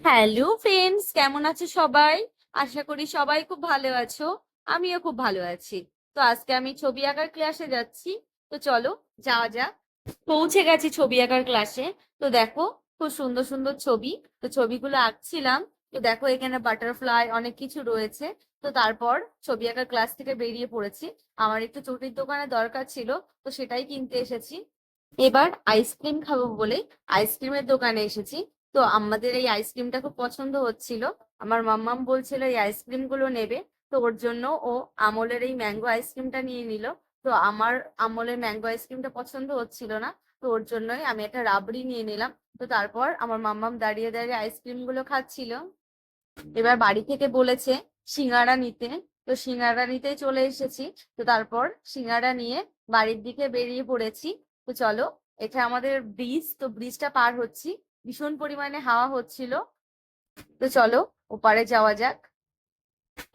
Hello friends, কেমন আছো সবাই? আশা করি সবাই খুব ভালো আছো। আমিও খুব ভালো আছি। তো আজকে আমি ছবি আঁকার ক্লাসে যাচ্ছি। তো চলো যাওয়া যাক। পৌঁছে গেছি ছবি আঁকার ক্লাসে। তো দেখো, খুব সুন্দর সুন্দর ছবি। তো ছবিগুলো আঁকছিলাম। তো দেখো, এখানে বাটারফ্লাই অনেক কিছু রয়েছে। তো তারপর ছবি আঁকার ক্লাস থেকে বেরিয়ে পড়েছি। আমার একটু চটির দোকানে দরকার ছিল, তো সেটাই কিনতে এসেছি। এবার আইসক্রিম খাবো বলে আইসক্রিমের দোকানে এসেছি। তো আমাদের এই আইসক্রিমটা খুব পছন্দ হচ্ছিল। আমার মাম্মাম বলছিল এই আইসক্রিম গুলো নেবে। তো ওর জন্য ও আমলের এই ম্যাঙ্গো আইসক্রিমটা নিয়ে নিল। তো আমার আমলের ম্যাঙ্গো আইসক্রিমটা পছন্দ হচ্ছিল না। তো ওর জন্যই আমি একটা রাবড়ি নিয়ে নিলাম। তো তারপর আমার মাম্মাম দাঁড়িয়ে দাঁড়িয়ে আইসক্রিম গুলো খাচ্ছিল। এবার বাড়ি থেকে বলেছে সিঙ্গারা নিতে। তো সিঙ্গারা নিতে চলে এসেছি। তো তারপর সিঙ্গারা নিয়ে বাড়ির দিকে বেরিয়ে পড়েছি। তো চলো, এটা আমাদের ব্রিজ। তো ব্রিজটা পার হচ্ছি। ভীষণ পরিমাণে হাওয়া হচ্ছিল। তো চলো ওপারে যাওয়া যাক।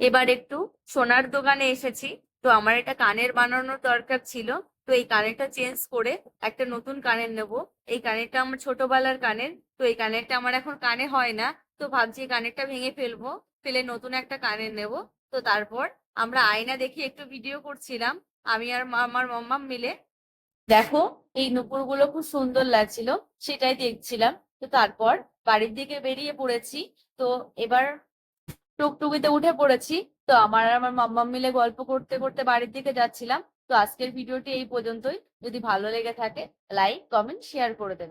এবার একটু সোনার দোকানে এসেছি। তো আমার একটা কানের বানানোর দরকার ছিল। তো এই কানেরটা চেঞ্জ করে একটা নতুন কানের নেব। এই কানেরটা আমার ছোটবেলার কানের। তো এই কানেরটা আমার এখন কানে হয় না। তো ভাবছি এই কানেরটা ভেঙে ফেলবো, ফেলে নতুন একটা কানের নেব। তো তারপর আমরা আয়না দেখে একটু ভিডিও করছিলাম, আমি আর আমার মাম্মাম মিলে। দেখো, এই নুপুরগুলো খুব সুন্দর লাগছিল, সেটাই দেখছিলাম। তো তারপর বাড়ির দিকে বেরিয়ে পড়েছি। তো এবার টুকটুকিতে উঠে পড়েছি। তো আমার আর আমার মাম্মাম মিলে গল্প করতে করতে বাড়ির দিকে যাচ্ছিলাম। তো আজকের ভিডিওটি এই পর্যন্তই। যদি ভালো লেগে থাকে, লাইক কমেন্ট শেয়ার করে দেবেন।